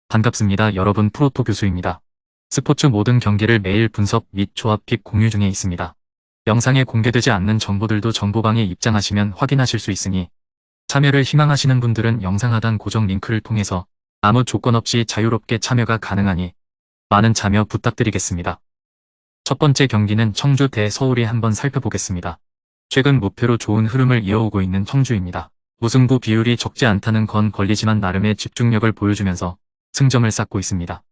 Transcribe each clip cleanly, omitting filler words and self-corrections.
반갑습니다. 여러분, 프로토 교수입니다. 스포츠 모든 경기를 매일 분석 및 조합 픽 공유 중에 있습니다. 영상에 공개되지 않는 정보들도 정보방에 입장하시면 확인하실 수 있으니 참여를 희망하시는 분들은 영상 하단 고정 링크를 통해서 아무 조건 없이 자유롭게 참여가 가능하니 많은 참여 부탁드리겠습니다. 첫 번째 경기는 청주 대 서울이 한번 살펴보겠습니다. 최근 무패로 좋은 흐름을 이어오고 있는 청주입니다. 무승부 비율이 적지 않다는 건 걸리지만 나름의 집중력을 보여주면서 승점을 쌓고 있습니다.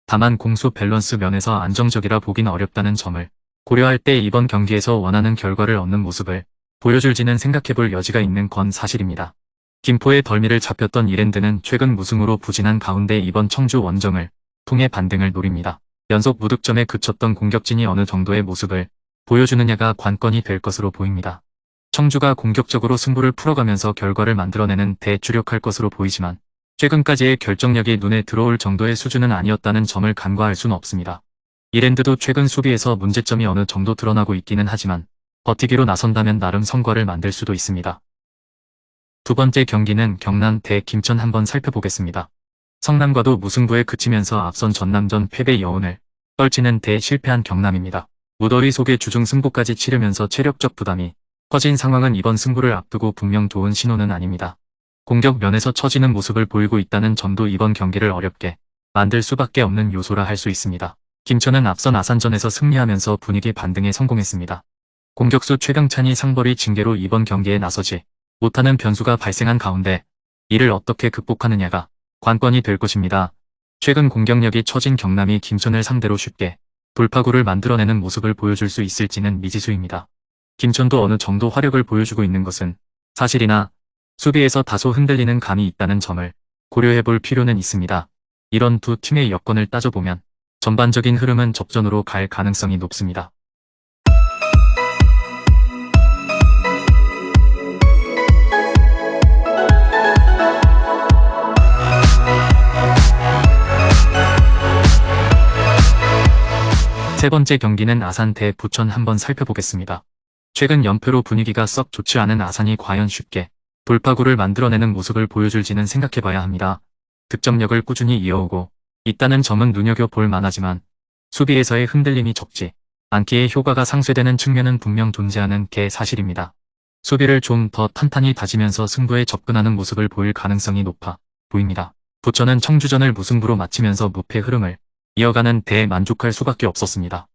다만 공수 밸런스 면에서 안정적이라 보긴 어렵다는 점을 고려할 때 이번 경기에서 원하는 결과를 얻는 모습을 보여줄지는 생각해볼 여지가 있는 건 사실입니다. 김포의 덜미를 잡혔던 이랜드는 최근 무승으로 부진한 가운데 이번 청주 원정을 통해 반등을 노립니다. 연속 무득점에 그쳤던 공격진이 어느 정도의 모습을 보여주느냐가 관건이 될 것으로 보입니다. 청주가 공격적으로 승부를 풀어가면서 결과를 만들어내는 데 주력할 것으로 보이지만 최근까지의 결정력이 눈에 들어올 정도의 수준은 아니었다는 점을 간과할 수는 없습니다. 이랜드도 최근 수비에서 문제점이 어느 정도 드러나고 있기는 하지만 버티기로 나선다면 나름 성과를 만들 수도 있습니다. 두 번째 경기는 경남 대 김천 한번 살펴보겠습니다. 성남과도 무승부에 그치면서 앞선 전남전 패배 여운을 떨치는 데 실패한 경남입니다. 무더위 속에 주중 승부까지 치르면서 체력적 부담이 커진 상황은 이번 승부를 앞두고 분명 좋은 신호는 아닙니다. 공격 면에서 처지는 모습을 보이고 있다는 점도 이번 경기를 어렵게 만들 수밖에 없는 요소라 할 수 있습니다. 김천은 앞선 아산전에서 승리하면서 분위기 반등에 성공했습니다. 공격수 최병찬이 상벌이 징계로 이번 경기에 나서지 못하는 변수가 발생한 가운데 이를 어떻게 극복하느냐가 관건이 될 것입니다. 최근 공격력이 처진 경남이 김천을 상대로 쉽게 돌파구를 만들어내는 모습을 보여줄 수 있을지는 미지수입니다. 김천도 어느 정도 화력을 보여주고 있는 것은 사실이나 수비에서 다소 흔들리는 감이 있다는 점을 고려해볼 필요는 있습니다. 이런 두 팀의 여건을 따져보면 전반적인 흐름은 접전으로 갈 가능성이 높습니다. 세 번째 경기는 아산 대 부천 한번 살펴보겠습니다. 최근 연패로 분위기가 썩 좋지 않은 아산이 과연 쉽게 돌파구를 만들어내는 모습을 보여줄지는 생각해봐야 합니다. 득점력을 꾸준히 이어오고 있다는 점은 눈여겨볼 만하지만 수비에서의 흔들림이 적지 않기에 효과가 상쇄되는 측면은 분명 존재하는 게 사실입니다. 수비를 좀 더 탄탄히 다지면서 승부에 접근하는 모습을 보일 가능성이 높아 보입니다. 부천은 청주전을 무승부로 마치면서 무패 흐름을 이어가는 데에 만족할 수밖에 없었습니다.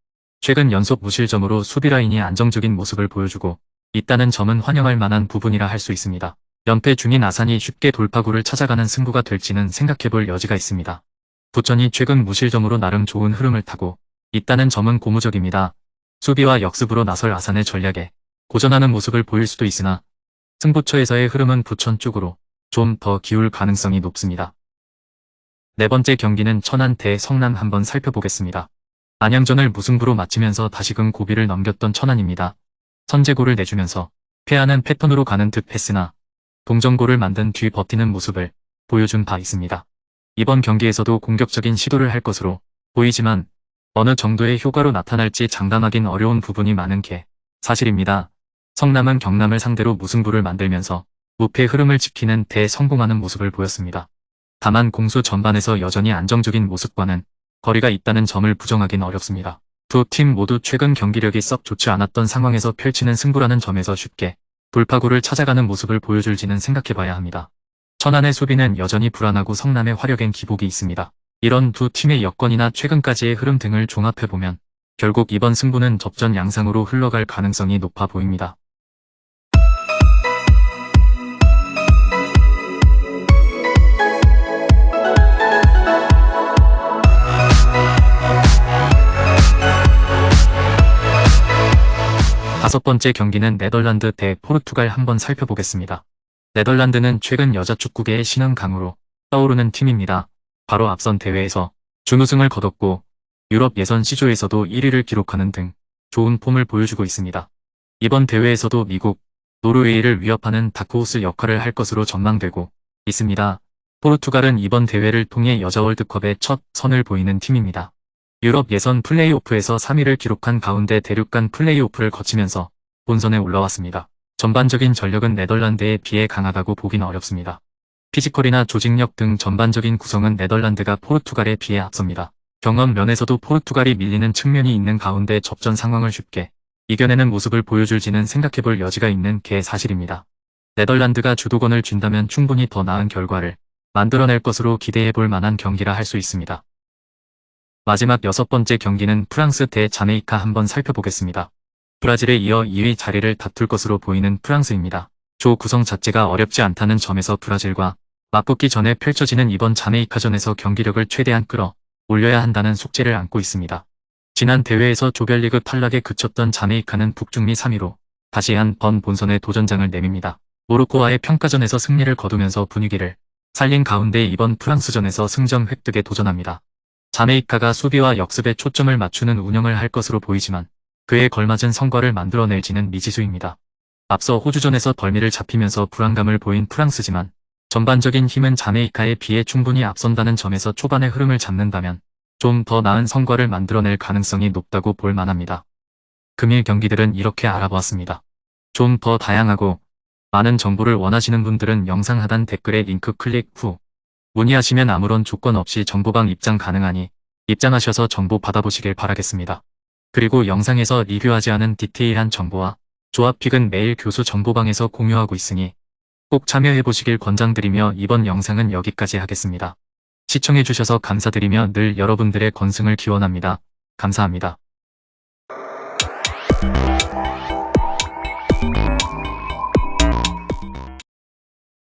최근 연속 무실점으로 수비 라인이 안정적인 모습을 보여주고 있다는 점은 환영할 만한 부분이라 할 수 있습니다. 연패 중인 아산이 쉽게 돌파구를 찾아가는 승부가 될지는 생각해볼 여지가 있습니다. 부천이 최근 무실점으로 나름 좋은 흐름을 타고 있다는 점은 고무적입니다. 수비와 역습으로 나설 아산의 전략에 고전하는 모습을 보일 수도 있으나 승부처에서의 흐름은 부천 쪽으로 좀 더 기울 가능성이 높습니다. 네 번째 경기는 천안 대 성남 한번 살펴보겠습니다. 안양전을 무승부로 마치면서 다시금 고비를 넘겼던 천안입니다. 선제골을 내주면서 패하는 패턴으로 가는 듯 했으나 동점골을 만든 뒤 버티는 모습을 보여준 바 있습니다. 이번 경기에서도 공격적인 시도를 할 것으로 보이지만 어느 정도의 효과로 나타날지 장담하긴 어려운 부분이 많은 게 사실입니다. 성남은 경남을 상대로 무승부를 만들면서 무패 흐름을 지키는 데 성공하는 모습을 보였습니다. 다만 공수 전반에서 여전히 안정적인 모습과는 거리가 있다는 점을 부정하긴 어렵습니다. 두 팀 모두 최근 경기력이 썩 좋지 않았던 상황에서 펼치는 승부라는 점에서 쉽게 돌파구를 찾아가는 모습을 보여줄지는 생각해봐야 합니다. 천안의 수비는 여전히 불안하고 성남의 화력엔 기복이 있습니다. 이런 두 팀의 여건이나 최근까지의 흐름 등을 종합해보면 결국 이번 승부는 접전 양상으로 흘러갈 가능성이 높아 보입니다. 다섯 번째 경기는 네덜란드 대 포르투갈 한번 살펴보겠습니다. 네덜란드는 최근 여자 축구계의 신흥강으로 떠오르는 팀입니다. 바로 앞선 대회에서 준우승을 거뒀고 유럽 예선 C조에서도 1위를 기록하는 등 좋은 폼을 보여주고 있습니다. 이번 대회에서도 미국, 노르웨이를 위협하는 다크호스 역할을 할 것으로 전망되고 있습니다. 포르투갈은 이번 대회를 통해 여자 월드컵의 첫 선을 보이는 팀입니다. 유럽 예선 플레이오프에서 3위를 기록한 가운데 대륙간 플레이오프를 거치면서 본선에 올라왔습니다. 전반적인 전력은 네덜란드에 비해 강하다고 보긴 어렵습니다. 피지컬이나 조직력 등 전반적인 구성은 네덜란드가 포르투갈에 비해 앞섭니다. 경험 면에서도 포르투갈이 밀리는 측면이 있는 가운데 접전 상황을 쉽게 이겨내는 모습을 보여줄지는 생각해볼 여지가 있는 게 사실입니다. 네덜란드가 주도권을 쥔다면 충분히 더 나은 결과를 만들어낼 것으로 기대해볼 만한 경기라 할 수 있습니다. 마지막 6번째 경기는 프랑스 대 자메이카 한번 살펴보겠습니다. 브라질에 이어 2위 자리를 다툴 것으로 보이는 프랑스입니다. 조 구성 자체가 어렵지 않다는 점에서 브라질과 맞붙기 전에 펼쳐지는 이번 자메이카전에서 경기력을 최대한 끌어 올려야 한다는 숙제를 안고 있습니다. 지난 대회에서 조별리그 탈락에 그쳤던 자메이카는 북중미 3위로 다시 한 번 본선에 도전장을 내밉니다. 모로코와의 평가전에서 승리를 거두면서 분위기를 살린 가운데 이번 프랑스전에서 승점 획득에 도전합니다. 자메이카가 수비와 역습에 초점을 맞추는 운영을 할 것으로 보이지만 그에 걸맞은 성과를 만들어낼지는 미지수입니다. 앞서 호주전에서 덜미를 잡히면서 불안감을 보인 프랑스지만 전반적인 힘은 자메이카에 비해 충분히 앞선다는 점에서 초반의 흐름을 잡는다면 좀 더 나은 성과를 만들어낼 가능성이 높다고 볼 만합니다. 금일 경기들은 이렇게 알아보았습니다. 좀 더 다양하고 많은 정보를 원하시는 분들은 영상 하단 댓글에 링크 클릭 후 문의하시면 아무런 조건 없이 정보방 입장 가능하니 입장하셔서 정보 받아보시길 바라겠습니다. 그리고 영상에서 리뷰하지 않은 디테일한 정보와 조합픽은 매일 교수 정보방에서 공유하고 있으니 꼭 참여해보시길 권장드리며 이번 영상은 여기까지 하겠습니다. 시청해주셔서 감사드리며 늘 여러분들의 건승을 기원합니다. 감사합니다.